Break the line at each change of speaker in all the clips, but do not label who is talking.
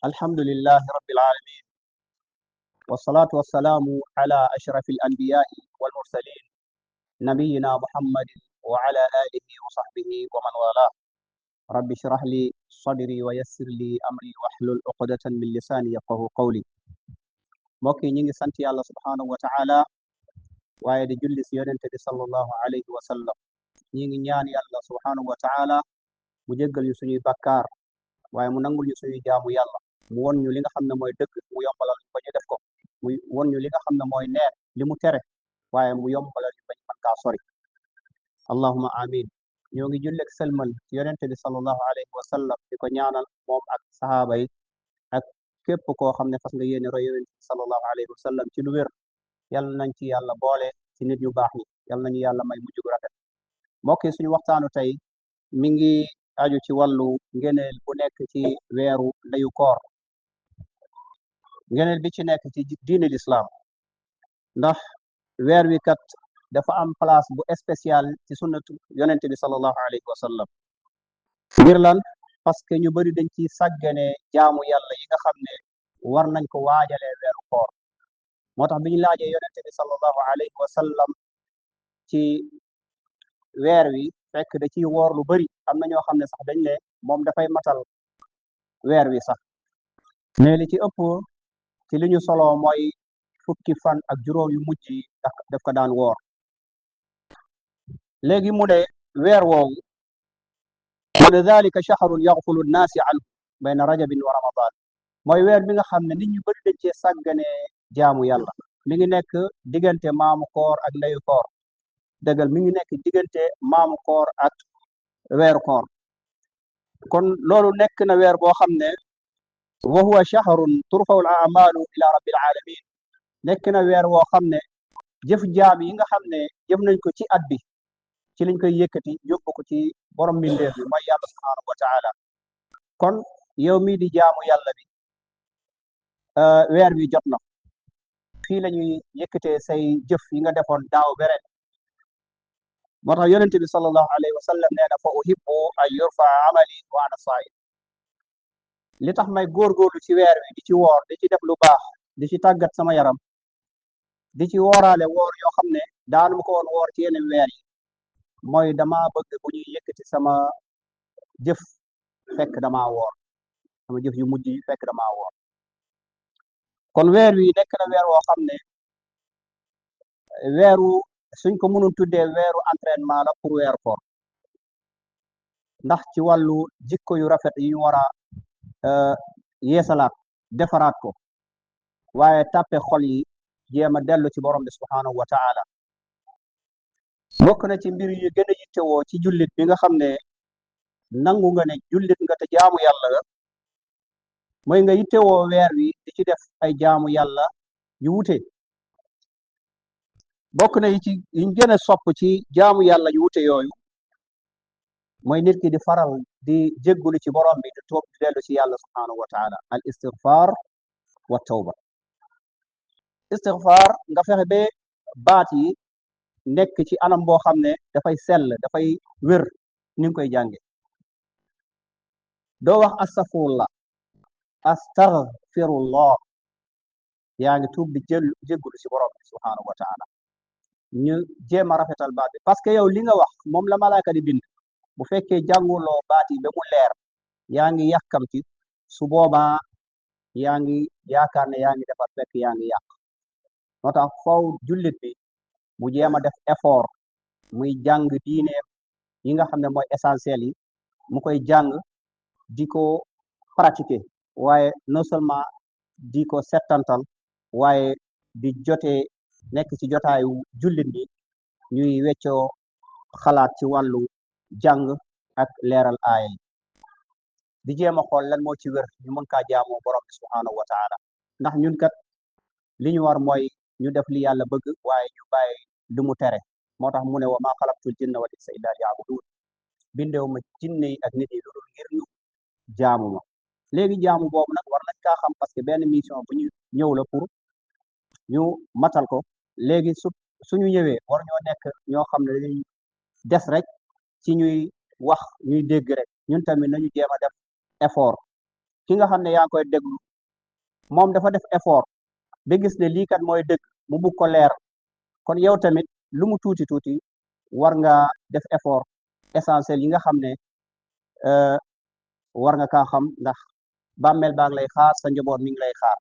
الحمد لله رب العالمين، والصلاة والسلام على أشرف الأنبياء والمرسلين، نبينا محمد وعلى آله وصحبه ومن والاه. رب اشرح لي صدري ويسر لي أمري واحلل عقدة من لساني يفقهوا قولي. mbokk yi ñu ngi sant yàlla subhaanahu wa ta'ala waaye di julli si yonente bi sallallahu alayhi wa sallam. ñi ngi ñaan yàlla subhaanahu wa ta'ala mu jéggal ñu suñuy bakkaar waaye mu nangul ñu suñuy jaamu yàlla, mu won ñu li nga xam ne mooy dëgg mu yombalal ñu ba ñu def ko, mu won ñu li nga xam ne mooy neen li mu tere waaye mu yombalal ñu ba ñu mën kaa sori. allahuma amin. ñoo ngi julleeg selmal ci yonente bi sallallahu alayhi wa sallam di ko ñaanal moom ak sahaaba yi ak képp koo xam ne fas nga yéene roy yonente bi sallallahu alayhi wa sallam ci lu wér. yàlla nañ ci yàlla boole ci nit yu baax ñi, yàlla nañu yàlla may mujj gu rafet. mbokk yi suñu waxtaanu tey mi ngi aju ci wàllu ngeneel bu nekk ci weeru ndeyu koor, ngeneel bi ci nekk ci diine l'islam. ndax weer wi kat dafa am place bu spécial ci sunnatu yonente bi sallallahu alayhi wa sallam. ngir lan? parce que ñu bari dañ ci sàggane jaamu yàlla yi nga xam ne war nañ ko waajalee weeru koor. moo tax bi ñu laajee yonente bi sallallahu alayhi wa sallam ci weer wi fekk da ciy woor lu bari, am na ñoo xam ne sax dañ ne moom dafay matal weer wi sax, mais li ci ëpp ci li ñu soloo mooy fukki fan ak juróom yu mujj yi daf ko daan woor. léegi mu ne weer woowu mu ne dalika shahrun yaghfulu nnaasi anhu bayna rajabin wa ramadan, mooy weer bi nga xam ne nit ñu bari dañ cee sàggane jaamu yàlla. mi ngi nekk diggante maamu koor ak ndeyu koor, dëggal mi ngi nekk diggante maamu koor ak weeru koor. kon loolu nekk na weer boo xam ne wa huwa shahrun turfa'u al a'malu ila rabbil alamin, nekk na weer woo xam ne jëf jaam yi nga xam ne jëf nañ ko ci at bi ci liñ koy yëkkati yóbbu ko ci borom mbindeef bi mooy yàlla subhanahu wa ta'ala. kon yow mii di jaamu yàlla bi weer wi jot na, fii la ñuy yëkkatee say jëf yi nga defoon daaw beren. moo tax yonente bi sallallahu alayhi wa sallam nee na fa uhibbu an yurfa amali wa ana saa'im. li tax may góorgóorlu ci weer wi di ci woor di ci def lu baax di ci tàggat sama yaram di ci wooraale woor yoo xam ne daanu ma ko woon woor ci yeneen weer yi, mooy dama bëgg bu ñuy yëkkati sama jëf fekk damaa woor, sama jëf yu mujj yi fekk damaa woor. kon weer wi nekk na weer woo xam ne weeru suñ ko mënul tuddee weeru entraînement la pour weeru koor, ndax ci wàllu jikko yu rafet yi ñu war a yeesalaat defaraat ko, waaye tàppe xol yi jéem a dellu ci borom bi subhanahu wa ta'ala. bokk na ci mbir yu gën a yittewoo ci jullit bi nga xam ne nangu nga ne jullit nga te jaamu yàlla nga, mooy nga yittewoo weer wi di ci def ay jaamu yàlla yu wute. bokk na yi ci yiñ gën a sopp ci jaamu yàlla yu wute yooyu mooy nit ki di faral di jéggulu ci borom bi di tuub di dellu ci yàlla subhanahu wa ta'ala. al istighfar wa tawba. istighfar nga fexe ba baat yi nekk ci anam boo xam ne dafay sell, dafay wér ni nga koy jànge. doo wax astaghfirullah, astaghfirullah, yaa ngi tuub di jéggulu ci borom bi subhanahu wa ta'ala. ñu jéem a rafetal baat bi, parce que yow li nga wax moom la malaaka di bind. bu fekkee jànguloo baat yi ba mu leer, yaa ngi yàkkamti, su boobaa yaa ngi yaakaar ne yaa ngi defar fekk yaa ngi yàq. moo tax faw jullit bi mu jéem a def effort, muy jàng diineem yi nga xam ne mooy essentiel yi, mu koy jàng di ko pratiquer, waaye non seulement di ko settantal, waaye di jotee nekk ci jotaayu jullit bi ñuy weccoo xalaat ci wàllu jàng ak leeral aaya yi, di jéem a xool lan moo ci wér ñu mën kaa jaamoo borom bi subhanahu wa ta'ala. ndax ñun kat li ñu war mooy ñu def li yàlla bëgg waaye ñu bàyyi lu mu tere. moo tax mu ne wa maa xalaqtul jinna wal insa illa liya'budun, bindew ma jinne yi ak nit yi lu dul ngir ñu jaamu ma. léegi jaamu boobu nag war nañ kaa xam, parce que benn mission bu ñu ñëw la pour ñu matal ko. léegi suñu ñëwee war ñoo nekk ñoo xam ne dañuy des rek ci ñuy wax ñuy dégg rek. ñun tamit nañu jéem a def effort ki nga xam ne yaa ngi koy déglu moom dafa def effort ba gis ne lii kat mooy dëgg mu bugg ko leer kon yow tamit lu mu tuuti tuuti war nga def effort essentiel yi nga xam ne war nga kaa xam ndax bàmmeel baa ngi lay xaar sa njaboot mi ngi lay xaar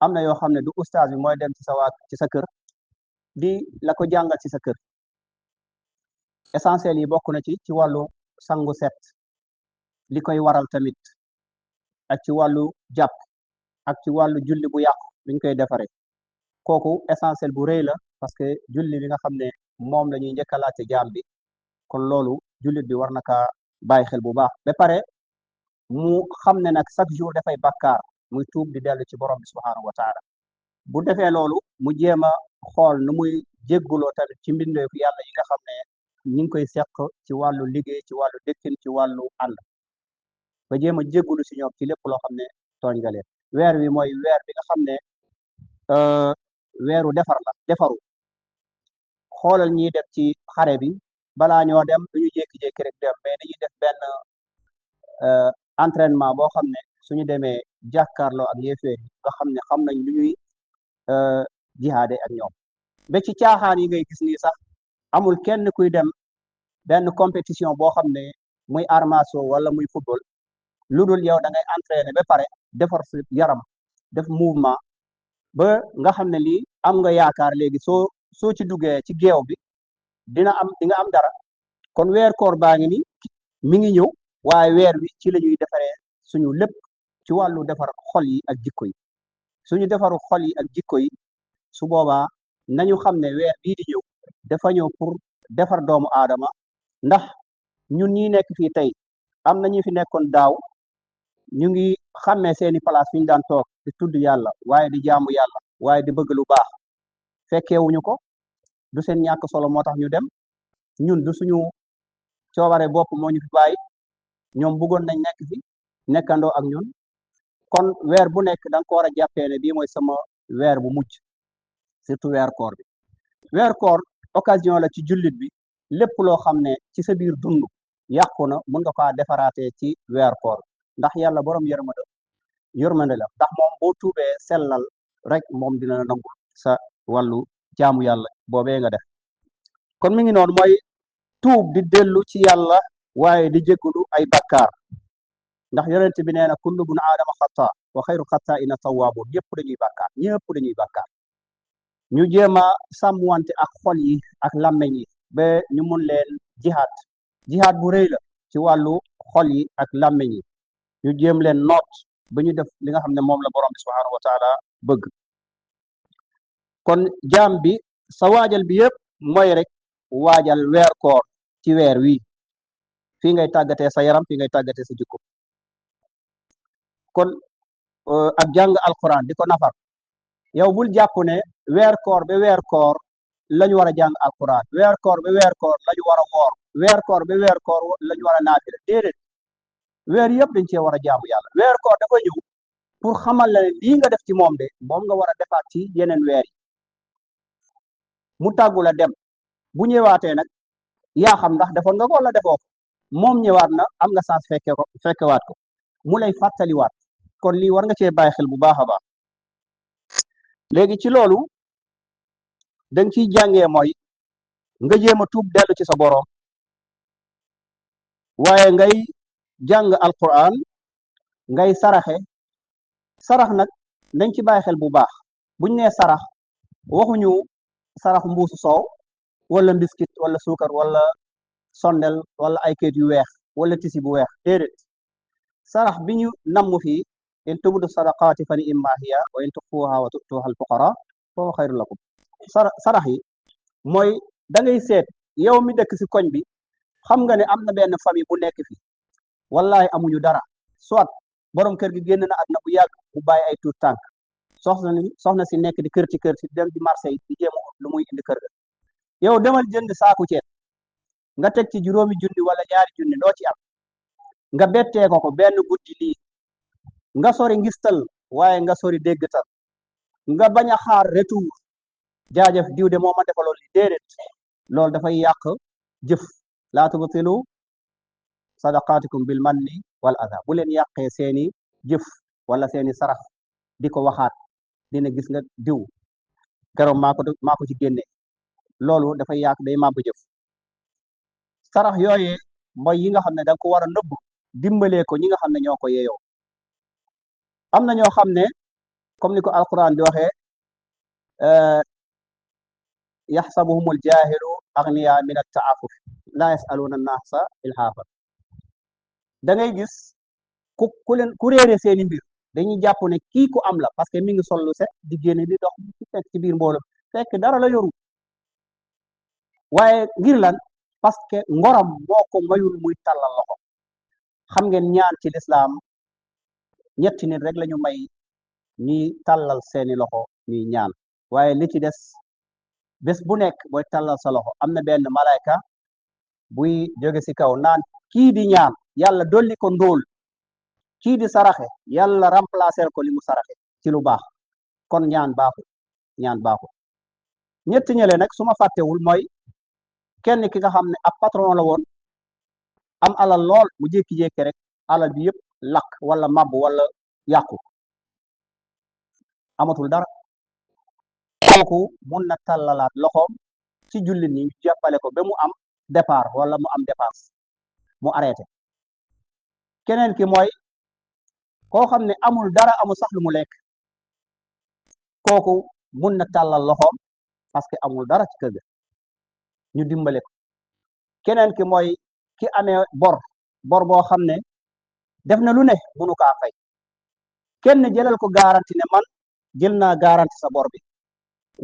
am na yoo xam ne du ustaas bi mooy dem ci sa waa ci sa kër di la ko jàngal ci sa kër essentiel yi bokk na ci wàllu sangu set li koy waral tamit ak ci wàllu jàpp ak ci wàllu julli bu yàqu liñ koy defaree kooku essentiel bu rëy la parce que julli bi nga xam ne moom la ñuy njëkk a laajte jaam bi kon loolu jullit bi war na kaa bàyyi xel bu baax ba pare mu xam ne nag chaque jour dafay bakkaar muy tuub di dellu ci borom bi subhaanahu wa taala bu defee loolu mu jéem a xool nu muy jégguloo tamit ci mbindeefu yàlla yi nga xam ne ñi ngi koy seq ci wàllu liggéey ci wàllu dëkkin ci wàllu ànd ba jéem a jéggulu si ñoom ci lépp loo xam ne tooñ nga leen weer wi mooy weer bi nga xam ne weeru defar la defaru xoolal ñiy def ci xare bi balaa ñoo dem duñu jékki-jékki rek dem mais dañuy def benn entraînement boo xam ne suñu demee jàkkaarloo ak yéeféer yi nga xam ne xam nañ lu ñuy jihaade ak ñoom ba ci caaxaan yi ngay gis nii sax amul kenn kuy dem benn compétition boo xam ne muy armaso wala muy football lu dul yow da ngay entraîner ba pare defar sa yaram def mouvement ba nga xam ne lii am nga yaakaar léegi soo ci duggee ci géew bi di nga am dara kon weer koor baa ngi ni mi ngi ñëw waaye weer wi ci la ñuy defaree suñu lépp ci wàllu defar xol yi ak jikko yi suñu defaru xol yi ak jikko yi su boobaa nañu xam ne weer bii di ñëw dafa ñëw pour defar doomu aadama ndax ñun ñi nekk fii tey am na ñu fi nekkoon daaw ñu ngi xàmmee seeni place fi ñu daan toog di tudd yàlla waaye di jaamu yàlla waaye di bëgg lu baax fekkeewuñu ko du seen ñàkk solo moo tax ñu dem ñun du suñu coobare bopp moo ñu fi bàyyi ñoom bëggoon nañ nekk fi nekkandoo ak ñun kon weer bu nekk da nga ko war a jàppee ne bii mooy sama weer bu mujj surtout weer koor bi weer koor occasion la ci jullit bi lépp loo xam ne ci sa biir dund yàqu na mun nga kaa defaraatee ci weer koor ndax yàlla borom yërmande la ndax moom boo tuubee sellal rek moom dina la nangul sa wàllu jaamu yàlla boobee nga def kon mi ngi noonu mooy tuub di dellu ci yàlla waaye di jéggulu ay bakkaar ndax yonent bi nee na kullu bun aadama xata wa xayru xata ina tawaabuun ñëpp dañuy bakkaar ñëpp dañuy bakkaar ñu jéem a sàmmwante ak xol yi ak làmmeñ yi ba ñu mun leen jihaad bu rëy la ci wàllu xol yi ak làmmeñ yi ñu jéem leen noot ba ñu def li nga xam ne moom la borom bi subhaanahu wa taala bëgg kon jaam bi sa waajal bi yëpp mooy rek waajal weer koor ci weer wi fii ngay tàggatee sa yaram fii ngay tàggatee sa jikko kon ak jàng alquran di ko nafar yow bul jàpp ne weer koor ba weer koor lañu war a jàng alquran weer koor ba weer koor lañu war a woor weer koor ba weer koor lañu war a naafila déedéet weer yëpp dañ cee war a jaamu yàlla weer koor dafa ñëw pour xamal la ne lii nga def ci moom de moom nga war a defaat ci yeneen weer yi mu tàggu la dem bu ñëwaatee nag yaa xam ndax defoon nga ko wala defoo ko moom ñëwaat na am nga chance fekkewaat ko mu lay fàttaliwaat kon lii war nga cee bàyyi xel bu baax a baax léegi ci loolu dañ ciy jàngee mooy nga jéem a tuub dellu ci sa boroom waaye ngay jàng alquran ngay sarax nag dañ ci bàyyi xel bu baax buñ nee sarax waxuñu sarax mbuusu soow wala mbiskit wala suukar wala sondel wala ay kayit yu weex wala tisi bu weex déedéet sarax bi ñu namm fii in tubdu sadaqaati fa ni'imma hiya wa in tuxfuha wa tu'tuha al-fuqara fa huwa xayrun lakum sarax yi mooy da ngay seet yow mi dëkk si koñ bi xam nga ne am na benn famille bu nekk fi wallahi amuñu dara soit borom kër gi génn na àdduna bu yàgg bu bàyyi ay tuut tànk soxna si nekk di kër ci dem di marché yi di jéem a ut lu muy indi kër ga yow demal jënd saaku ceeb nga teg ci juróomi junni wala ñaari junni loo ci am nga bettee ko benn guddi lii nga sori ngistal waaye nga sori déggtal nga bañ a xaar retour jaajëf diw de moo ma defaloon li déedéet loolu dafay yàq jëf laa tubtilu sadaqaatikum bil manni wal adha bu leen yàqee seeni jëf wala seeni sarax di ko waxaat dina gis nga diw keroog maa ko ci génne loolu dafay yàq day màbb jëf sarax yooyee mooy yi nga xam ne da nga ko war a nëbb dimbalee ko ñi nga xam ne ñoo ko yeeyoo am na ñoo xam ne comme ni ko alquran di waxee yaxsabuhum aljahilu agniya min attaafuf la yasaluuna annaasa ilhaafa da ngay gis ku réere seeni mbir dañuy jàpp ne kii ku am la parce que mi ngi sollu set di génne di dox ci fekk ci biir mbooloo fekk dara la yoru waaye ngir lan parce que ngoram moo ko mayul muy tàllal loxo xam ngeen ñaan ci lislaam ñetti nit rek lañu may ñuy tàllal seeni loxo ñuy ñaan waaye li ci des bés bu nekk booy tàllal sa loxo am na benn malayka buy jóge ci kaw naan kii di ñaan yàlla dolli ko ndóol kii di saraxe yàlla remplacer ko li mu saraxe ci lu baax kon ñaan baaxul ñetti ñële nag su ma fàttewul mooy kenn ki nga xam ne ab patron la woon am alal lool mu jékki-jékki rek alal bi yëpp lakk wala màbb wala yàqu amatul dara kooku mun na tàllalaat loxoom ci jullit ñi ñu jàppale ko ba mu am départ wala mu am dépense mu arrêté keneen ki mooy koo xam ne amul dara amul sax lu mu lekk kooku mun na tàllal loxoom parce que amul dara ci kër ga ñu dimbale ko keneen ki mooy ki amee bor boo xam ne def na lu ne munu kaa fay kenn jëlal ko garanti ne man jël naa garanti sa bor bi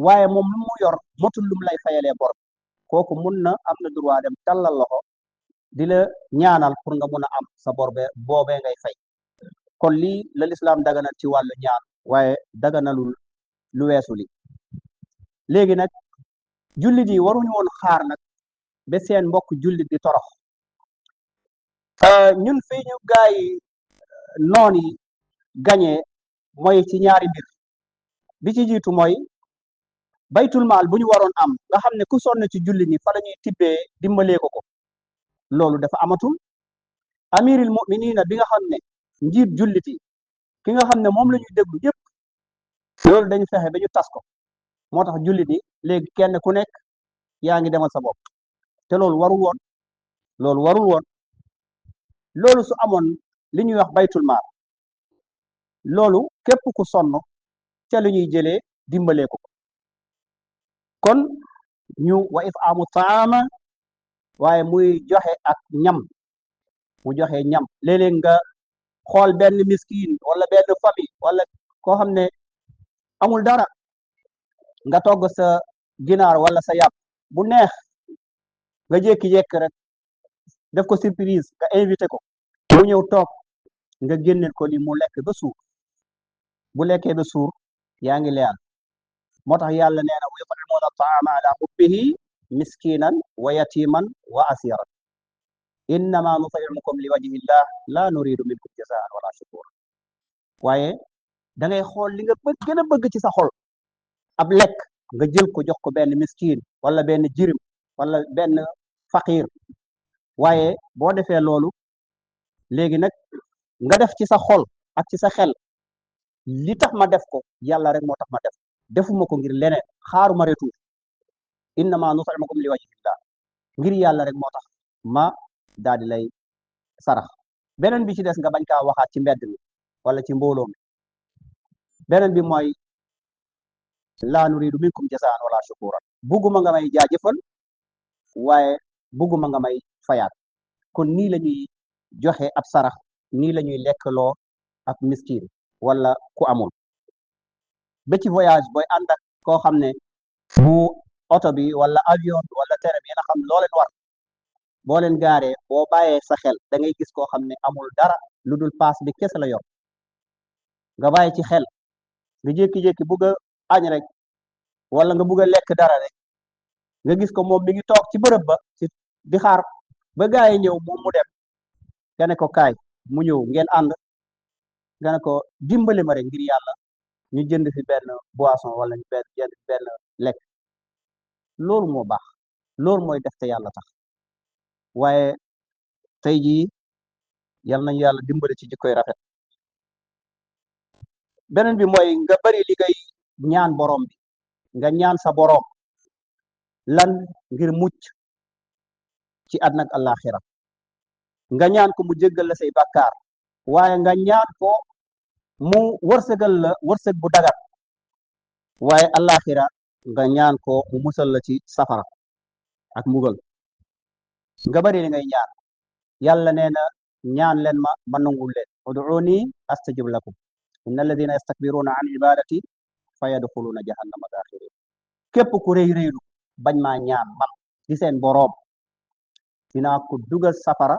waaye moom lu mu yor motul lum lay fayalee bor bi kooku mun na am na droit dem tàllal loxo di la ñaanal pour nga mun a am sa bor be boobee ngay fay kon lii la lislaam daganal ci wàllu ñaan waaye daganalul lu weesu li léegi nag jullit yi waruñu woon xaar nag ba seen mbokk jullit di torox ñun fii ñu gaay noon yi gañee mooy ci ñaari mbir bi ci jiitu mooy baytul maal bu ñu waroon am nga xam ne ku sonn ci jullit ñi fa la ñuy tibbee dimbalee ko loolu dafa amatul amiril muminina bi nga xam ne njiit jullit yi ki nga xam ne moom la ñuy déglu yëpp loolu dañu fexe ba ñu tas ko moo tax jullit yi léegi kenn ku nekk yaa ngi demal sa bopp te loolu warul woon loolu su amoon li ñuy wax baytul maal loolu képp ku sonn ca lu ñuy jëlee dimbalee ko kon ñu wa it'aamu taama waaye muy joxe ak ñam mu joxe ñam léeg-léeg nga xool benn miskin wala benn famille wala koo xam ne amul dara nga togg sa ginaar wala sa yàpp bu neex nga jékki-jékki rek def ko surprise nga invité ko mu ñëw toog nga génneel ko li mu lekk ba suur bu lekkee ba suur yaa ngi leyal moo tax yàlla nee na wa yut'imuuna taama ala hubbihi miskinan wa yatiman wa asiran innama nut'imukum li wajhillah la nuridu minkum jazaan wala shukura waaye da ngay xool li nga gën a bëgg ci sa xol ab lekk nga jël ko jox ko benn miskin wala benn jirim wala benn faqir waaye boo defee loolu léegi nag nga def ci sa xol ak ci sa xel li tax ma def ko yàlla rek moo tax ma def defuma ko ngir leneen xaaruma retour innama nut'imukum li wajhillah ngir yàlla rek moo tax ma daal di lay sarax beneen bi ci des nga bañ kaa waxaat ci mbedd mi wala ci mbooloo mi beneen bi mooy laa nuridu minkum jazaan wala shukuran bugguma nga may jaajëfal waaye bugguma nga may fayaat kon nii la ñuy joxe ab sarax nii la ñuy lekkloo ab miskin wala ku amul ba ci voyage booy ànd ak koo xam ne bu oto bi wala avion bi wala terre bi yéen a xam loo leen war boo leen gaaree boo bàyyee sa xel da ngay gis koo xam ne amul dara lu dul paas bi kese la yor nga bàyyi ci xel nga jékki-jékki bugg a añ rek wala nga bugg a lekk dara rek nga gis ko moom mi ngi toog ci bërëb ba ci di xaar ba gaa yi ñëw moom mu dem nga ne ko kaay mu ñëw ngeen ànd nga ne ko dimbali ma rek ngir yàlla ñu jënd fi benn boisson wala ñu jënd fi benn lekk loolu moo baax loolu mooy def te yàlla tax waaye tey jii yal nañu yàlla dimbali ci jikkoy rafet beneen bi mooy nga bari li ngay ñaan borom bi nga ñaan sa borom lan ngir mucc ci àddina ak àllaaxira nga ñaan ko mu jéggal la say bàkkaar waaye nga ñaan ko mu wërsëgal la wërsëg bu dagat waaye àllaaxira nga ñaan ko mu musal la ci safara ak mbugal nga bari li ngay ñaan yàlla nee na ñaan leen ma nangul leen ud'uuni astajib lakum inna alladina yastakbiruna an ibadati fa yadxuluna jahannama daaxirin képp ku rëy rëylu bañ maa ñaan man ci seen boroom dinaa ko dugal safara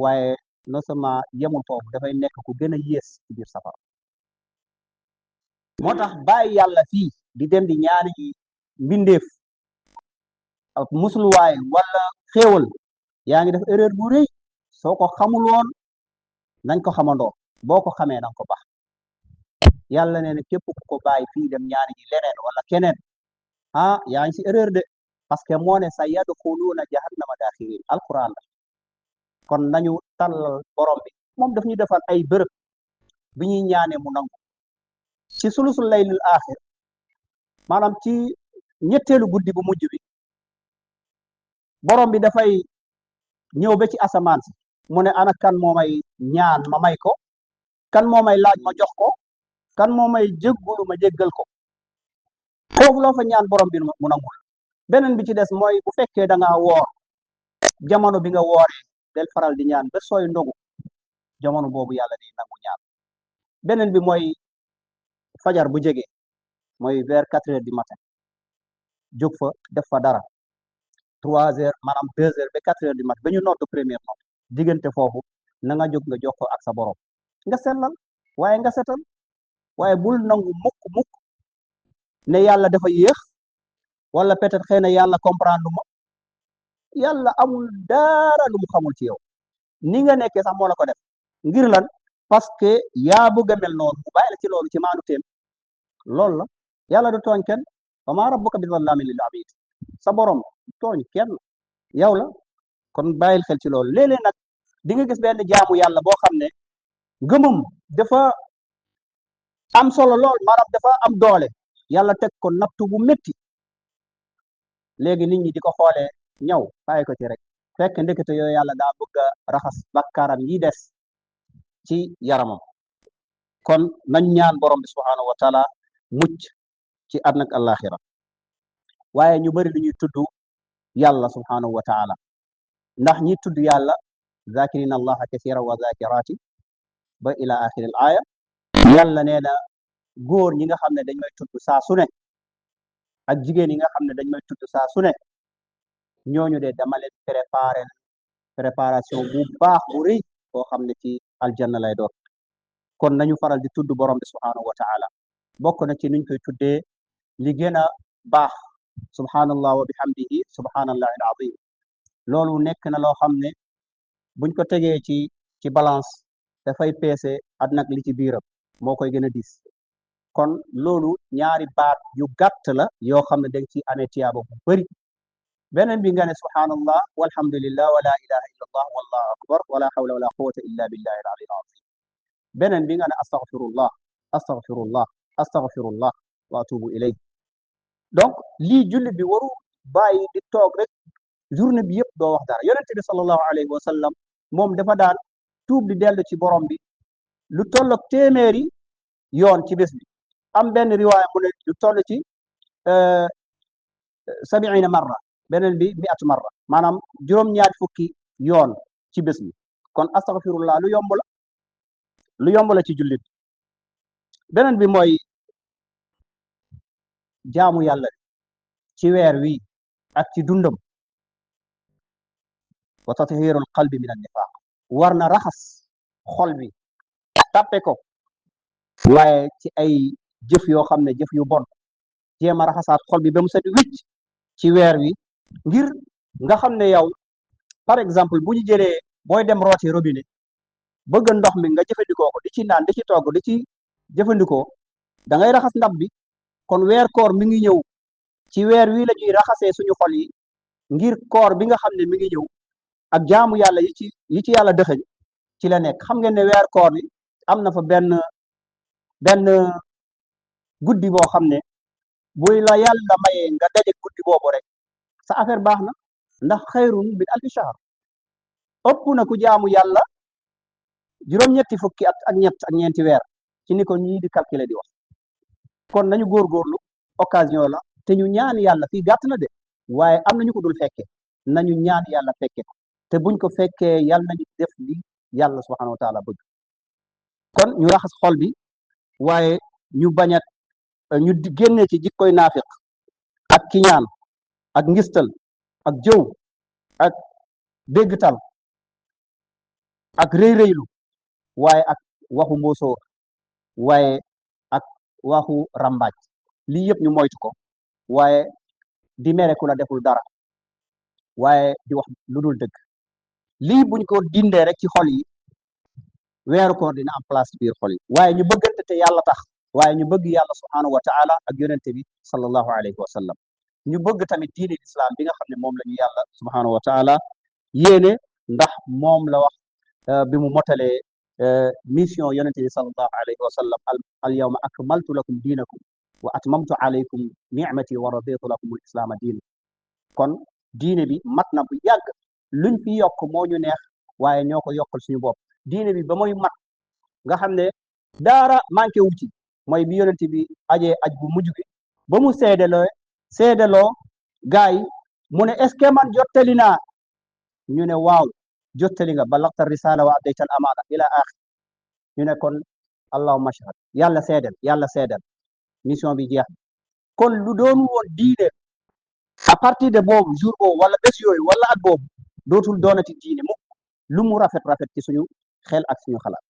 waaye non seulement yemul foofu dafay nekk ku gën a yées ci biir safara moo tax bàyyi yàlla fii di dem di ñaani yi mbindeef ak musluwaay wala xéewal yaa ngi def erreur bu rëy soo ko xamul woon nañ ko xamandoo boo ko xamee danga ko baax yàlla nee na képp ku ko bàyyi fii dem ñaani ji leneen wala keneen ah yaa ngi si erreur de parce que moo ne sa yadxuluuna jahannama daaxirin alquran la kon nañu tàllal borom bi moom daf ñu defal ay bërëb bi ñuy ñaanee mu nangu ci sulusul laylil axir maanaam ci ñetteelu guddi bu mujj bi borom bi dafay ñëw ba ci asamaan si mu ne ana kan moo may ñaan ma may ko kan moo may laaj ma jox ko kan moo may jéggulu ma jéggal ko foofu loo fa ñaan borom bi mu nangul beneen bi ci des mooy bu fekkee da ngaa woor jamono bi nga wooree del faral di ñaan ba sooy ndogu jamono boobu yàlla di nangu ñaan beneen bi mooy fajar bu jege mooy vers 4 heures du matin jóg fa def fa dara 3 heures maanaam 2 heures ba 4 heures du matin ba ñu noddu première nodd diggante foofu na nga jóg nga jox ko ak sa borom nga sellal waaye nga setal waaye bul nangu mukk mukk ne yàlla dafa yéex wala peut-être xëy na yàlla comprendre ma yàlla amul dara lu mu xamul ci yow ni nga nekkee sax moo la ko def ngir lan parce que yaa bëgg a mel noonu mu bàyyi la ci loolu ci maanu teem loolu la yàlla du tooñ kenn wa maa rabbuka bi zallaamin lil abiid sa borom tooñ kenn yow la kon bàyyil xel ci loolu léeg-léeg nag di nga gis benn jaamu yàlla boo xam ne ngëmam dafa am solo lool maanaam dafa am doole yàlla teg ko nattu bu métti léegi nit ñi di ko xoolee ñaw bàyyi ko ci rek fekk ndekete yooyu yàlla daa bëgg a raxas bakkaaram yi des ci yaramam kon nañ ñaan borom bi subhaanahu wa taala mucc ci àddina ak àllaaxira waaye ñu bari lu ñuy tudd yàlla subhaanahu wa taala ndax ñi tudd yàlla zakirina allaha kasiran wa zakirati ba ila axiril aaya yàlla nee na góor ñi nga xam ne dañ may tudd saa su ne ak jigéen yi nga xam ne dañ may tudd saa su ne ñooñu de dama leen préparation bu baax bu rëy boo xam ne ci aljanna lay doon kon nañu faral di tudd borom bi subhaanahu wa taala bokk na ci nuñ koy tuddee li gën a baax subhaanallah wa bihamdihi subhaanallahi al azim loolu nekk na loo xam ne buñ ko tegee ci balance dafay peese àddina ak li ci biiram moo koy gën a diis kon loolu ñaari baat yu gàtt la yoo xam ne dañ ci amee tiyaaba bu bëri beneen bi nga ne subhaanallah walhamdulillah wa la ilaha illa allah wallahu akbar wala hawla wala quwwata illa billahi al aliyyil azim beneen bi nga ne astaghfirullah astaghfirullah astaghfirullah wa atubu ilayh donc lii jullit bi waru bàyyi di toog rek journée bi yëpp doo wax dara yonente bi sallallahu alayhi wa sallam moom dafa daan tuub di dellu ci borom bi lu tolloog téeméeri yoon ci bés bi am benn riwaaya mu ne lu toll ci 70 marra beneen bi 100 marra maanaam juróom-ñaari fukki yoon ci bés bi kon astaghfirullah lu yomb la ci jullit beneen bi mooy jaamu yàlla ci weer wi ak ci dundam wa tathirul qalbi min an nifaq war na raxas xol bi tàppe ko waaye ci ay jëf yoo xam ne jëf yu bon jéem a raxasaat xol bi ba mu set wicc ci weer wi ngir nga xam ne yow par exemple bu ñu jëlee booy dem rooti robinet bëgg ndox mi nga jëfandikoo ko di ci naan di ci togg di ci jëfandikoo da ngay raxas ndab bi kon weer koor mi ngi ñëw ci weer wi la ñuy raxasee suñu xol yi ngir koor bi nga xam ne mi ngi ñëw ak jaamu yàlla yi ci yàlla dëxëñ ci la nekk xam ngeen ne weer koor bi am na fa benn benn guddi boo xam ne buy la yàlla mayee nga daje guddi boobu rek sa affaire baax na ndax xayrun min alfi shahr ëpp na ku jaamu yàlla juróom-ñetti fukki at ak ñett ak ñeenti weer ci ni ko ñii di calculer di wax kon nañu góorgóorlu occasion la te ñu ñaan yàlla fii gàtt na de waaye am na ñu ko dul fekke nañu ñaan yàlla fekke ko te buñ ko fekkee yàlla nañu def li yàlla subhanahu wa taala bëgg kon ñu raxas xol bi waaye ñu bañ a ñu génne ci jikkoy naafiq ak kiñaan ak ngistal ak jëw ak déggtal ak rëy-rëylu waaye ak waxu mbóosóor waaye ak waxu rambaaj lii yëpp ñu moytu ko waaye di mere ku la deful dara waaye di wax lu dul dëgg lii buñ ko dindee rek ci xol yi weeru koor dina am place ci biir xol yi waaye ñu bëggante te yàlla tax waaye ñu bëgg yàlla subhanahu wa taala ak yonente bi sallallahu alayhi wa sallam ñu bëgg tamit diine islam bi nga xam ne moom la ñu yàlla subhanahu wa taala yéene ndax moom la wax bi mu motalee mission yonente bi sallallahu alayhi wa sallam al yawma akmaltu lakum diinakum wa atmamtu alaykum nicmati wa raditu lakum al islaama diina kon diine bi mat na bu yàgg luñ fi yokk moo ñu neex waaye ñoo ko yokkal suñu bopp diine bi ba muy mat nga xam ne daara manqué wu ci mooy bi yonente bi ajee aj bu mujj gi ba mu seedeloo gaay yi mu ne est ce que man jottali naa ñu ne waaw jottali nga balagta risala wa addayta al amaana ila axir ñu ne kon allahumma ashhad yàlla seedel mission bi jeex kon lu doon woon diine à partir de boobu jour boobu wala bés yooyu wala at boobu dootul doonati diine mukk lu mu rafet ci suñu xel ak suñu xalaat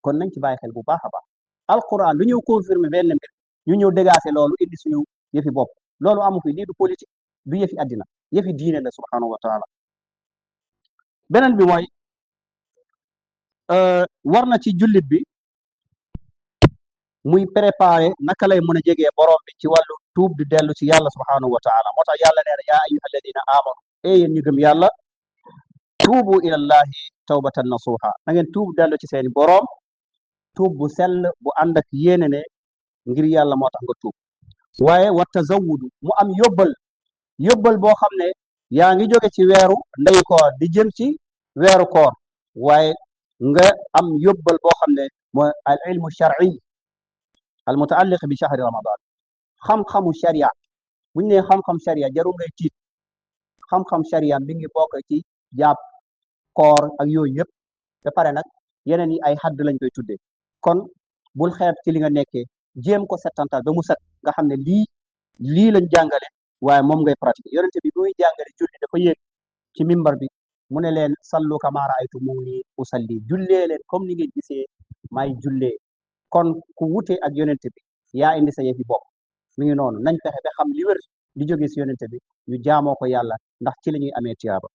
kon nañ ci bàyyi xel bu baax a baax alquran lu ñëw confirmer benn mbir ñu ñëw dégaase loolu indi suñu yëfi bopp loolu amu fi lii du politique du yëfi àddina yëfi diine la subhanahu wa taala beneen bi mooy war na ci jullit bi muy préparer naka lay mën a jegee borom bi ci wàllu tuub di dellu ci yàlla subhanahu wa taala moo tax yàlla nee na yaa ayyuha alladina amanu yéen ñu gëm yàlla tuubu ilallahi tawbatan nasuha na ngeen tuub dellu ci seeni borom tuub bu sell bu ànd ak yéene ne ngir yàlla moo tax nga tuub waaye wa tazawudu mu am yóbbal boo xam ne yaa ngi jóge ci weeru ndeyu koor di jëm ci weeru koor waaye nga am yóbbal boo xam ne mooy al ilmu shar'i al mutaalliq bi shahri ramadan xam-xamu sharia bu ñu nee xam-xam sharia jarul ngay tiit xam-xam sharia mi ngi bokk ci jàpp koor ak yooyu yëpp ba pare nag yeneen yi ay xadd lañ koy tuddee kon bul xeeb ci li nga nekkee jéem ko settantal ba mu set nga xam ne lii lañ jàngale waaye moom ngay pratiquer yonente bi muy jàngale julli dafa yéeg ci mimbar bi mu ne leen sallu kama raaytumuni usalli jullee leen comme ni ngeen gisee may jullee kon ku wute ak yonente bi yaa indi sa yëfi bopp mi ngi noonu nañ fexe ba xam li wér li jóge si yonente bi ñu jaamoo ko yàlla ndax ci la ñuy amee tiyaaba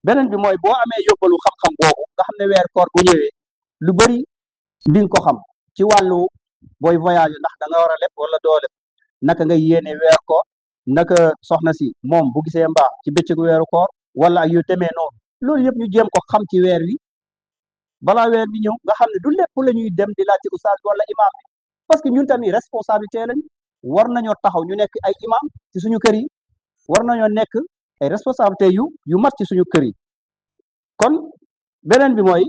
beneen bi mooy boo amee yóbbalu xam-xam boobu nga xam ne weer koor bu ñëwee lu bëri di nga ko xam ci wàllu booy voyage ndax da nga war a leb wala doo leb naka nga yéene weer ko naka soxna si moom bu gisee mbaax ci bëccëgu weeru koor wala ak yu demee noonu loolu yëpp ñu jéem ko xam ci weer wi balaa weer bi ñëw nga xam ne du lépp la ñuy dem di laajte oustaz wala imam bi parce que ñun tamit responsabilité lañ war nañoo taxaw ñu nekk ay imam ci suñu kër yi war nañoo nekk ay responsabilité yu mat ci suñu kër yi kon beneen bi mooy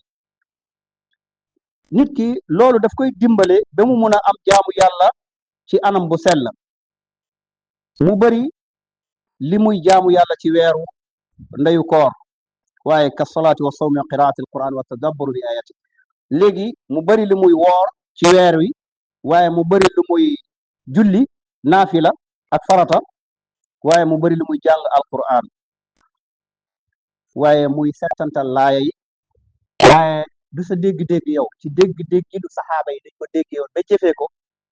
nit ki loolu daf koy dimbale ba mu mun a am jaamu yàlla ci anam bu sell mu bëri li muy jaamu yàlla ci weeru ndeyu koor waaye ka salaati wa sawmi wa qiraati alquran wa tadabbur bi ayati léegi mu bëri li muy woor ci weer wi waaye mu bëri lu muy julli naafila ak farata waaye mu bëri lu muy jàng alquran waaye muy settantal laaya yi waaye du sa dégg-dégg yow ci dégg-dégg yi du saxaaba yi dañ ko déggee woon ba jëfee ko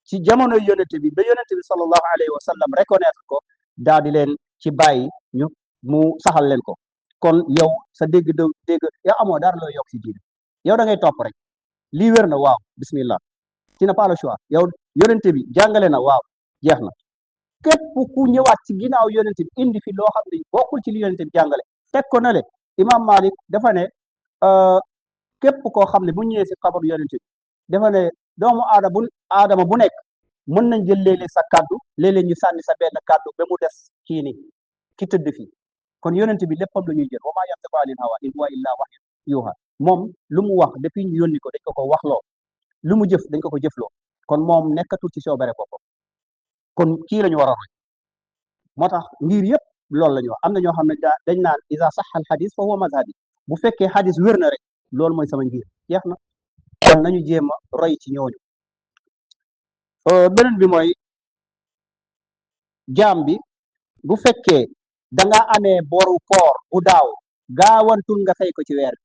ci jamono yonente bi ba yonente bi sallallahu alayhi wa sallam reconnaître ko daal di leen ci bàyyi ñu mu saxal leen ko kon yow sa dégg yow amoo dara looy yokk ci diine yow da ngay topp rek lii wér na waaw bismillah tu n'as pas le choix yow yonente bi jàngale na waaw jeex na képp ku ñëwaat ci ginnaaw yonente bi indi fi loo xam ne bokkul ci li yonente bi jàngale teg ko na le imam Malik dafa ne képp koo xam ne bu ñëwee si xabaru yonente bi dafa ne doomu aadama bu nekk mën nañ jël léeg-léeg sa kaddu léeg-léeg ñu sànni sa benn kaddu ba mu des kii ni ki tëdd fii kon yonent bi léppam la ñuy jël wa maa yantiqu anil hawa in huwa illa wahyun yuuha moom lu mu wax depuis ñu yónni ko dañ ko waxloo lu mu jëf dañ ko jëfloo kon moom nekkatul ci coobare boppam kon kii la ñu war a roy moo tax ngir yëpp loolu la ñu wax am na ñoo xam ne dañ naan isa saxa al xadis fa huwa mazhabi bu fekkee xadis wér na rek loolu mooy sama ngir jeex na kon nañu jéem a roy ci ñooñu beneen bi mooy jaam bi bu fekkee da nga amee boru koor bu daaw gaawantul nga fay ko ci weer bi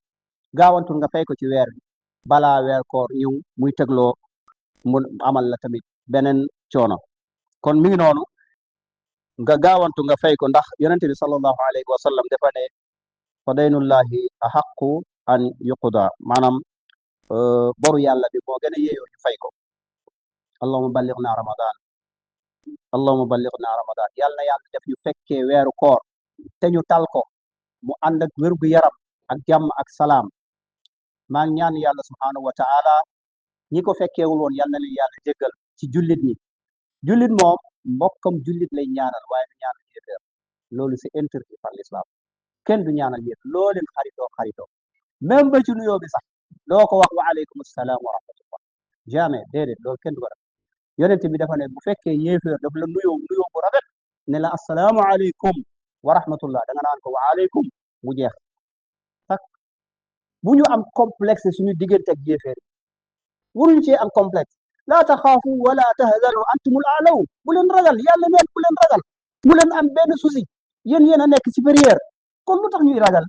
gaawantul nga fay ko ci weer bi balaa weer koor ñëw muy tegloo mu amal la tamit beneen coono kon mi ngi noonu nga gaawantu nga fay ko ndax yonente bi sallallahu alayhi wa sallam dafa ne fa daynullahi ahaqu an yuqda maanaam boru yàlla bi moo gën a yeyoo ñu fay ko allahuma ballighna ramadan allahuma ballighna ramadan yàlla na yàlla def ñu fekkee weeru koor te ñu tal ko mu ànd ak wérgu yaram ak jàmm ak salaam maa ngi ñaan yàlla subhanahu wa taala ñi ko fekkeewul woon yàlla na leen yàlla jéggal ci jullit ñi jullit moom mbokkam jullit lay ñaanal waaye du ñaanal yéeféer loolu c'est interdit par l'islam kenn du ñaanal yéeféer loo leen xaritoo même ba ci nuyoo bi sax doo ko wax wa aleykum assalaam wa rahmatullah jamais déedéet loolu kenn du ko def yonent bi dafa ne bu fekkee yéeféer daf la nuyoo bu rafet ne la assalaamu aleykum wa rahmatullah da nga naan ko wa aleykum mu jeex tak bu ñu am complexe suñu diggante ak yéeféer waruñ cee am complexe laa taxaafu wala tahzanu antumul aalaw bu leen ragal yàlla neen bu leen ragal bu leen am benn souci yéen a nekk supérieur kon lu tax ñuy ragal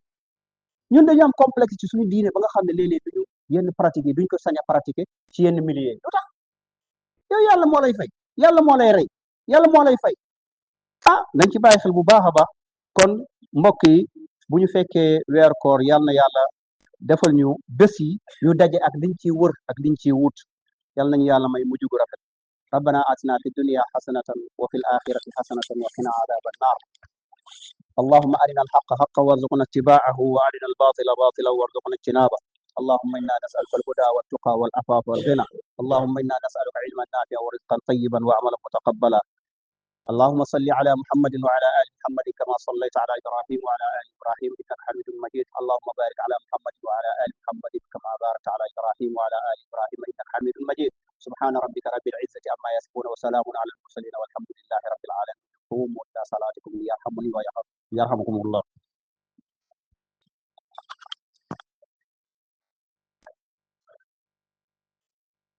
ñun dañu am complexe ci suñu diine ba nga xam ne léeg-léeg duñu yenn pratique yi duñ ko sañ a pratiquer ci yenn milieu yi lu tax yow yàlla moo lay fay yàlla moo lay rey yàlla moo lay fay ah nañ ci bàyyi xel bu baax a baax kon mbokk yi bu ñu fekkee weer koor yàlla na yàlla defal ñu bés yi ñu daje ak liñ ciy wër ak liñ ciy wut yàlla nañu yàlla may mujj gu rafet ربنا آتنا في الدنيا حسنة وفي الآخرة حسنة وقنا عذاب النار اللهم أرنا الحق حقا وارزقنا اتباعه وأرنا الباطل باطلا وارزقنا اجتنابه اللهم إنا نسألك الهدى والتقى والعفاف والغنى اللهم إنا نسألك علما نافعا ورزقا طيبا وعملا متقبلا اللهم صل على محمد وعلى ال محمد كما صليت على ابراهيم وعلى ال ابراهيم انك حميد مجيد اللهم بارك على محمد وعلى ال محمد كما باركت على ابراهيم وعلى ال ابراهيم انك حميد مجيد سبحان ربك رب العزه عما يصفون وسلام على المرسلين والحمد لله رب العالمين قوموا الى صلاتكم يرحمني ويرحمكم الله